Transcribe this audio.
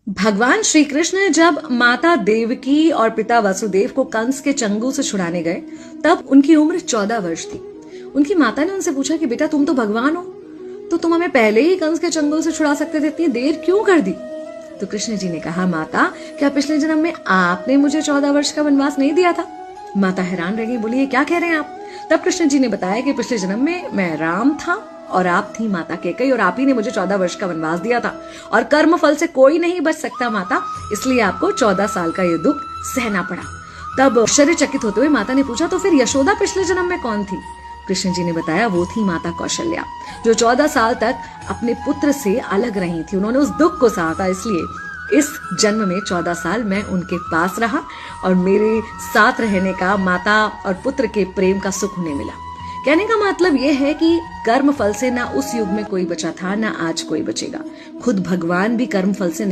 भगवान श्री कृष्ण जब माता देवकी और पिता वसुदेव को कंस के चंगुल से छुड़ाने गए, तब उनकी उम्र 14 वर्ष थी। उनकी माता ने उनसे पूछा कि बेटा तुम तो भगवान हो, तो तुम हमें पहले ही कंस के चंगुल से छुड़ा सकते थे, इतनी देर क्यों कर दी? तो कृष्ण जी ने कहा, माता क्या पिछले जन्म में आपने मुझे 14 वर्ष का वनवास नहीं दिया था? माता हैरान रह गई, बोली ये क्या कह रहे हैं आप? तब कृष्ण जी ने बताया कि पिछले जन्म में मैं राम था और आप थी माता कैकेयी, और आप ही ने मुझे 14 वर्ष का वनवास दिया था, और कर्म फल से कोई नहीं बच सकता माता, इसलिए आपको 14 साल का ये दुख सहना पड़ा। तब आश्चर्यचकित होते हुए माता ने पूछा, तो फिर यशोदा पिछले जन्म में कौन थी? कृष्ण जी ने बताया, वो थी माता कौशल्या, जो 14 साल तक अपने पुत्र से अलग रही थी। उन्होंने उस दुख को सहा था, इसलिए इस जन्म में 14 साल मैं उनके पास रहा और मेरे साथ रहने का माता और पुत्र के प्रेम का सुख उन्हें मिला। कहने का मतलब यह है कि कर्म फल से ना उस युग में कोई बचा था, ना आज कोई बचेगा। खुद भगवान भी कर्म फल से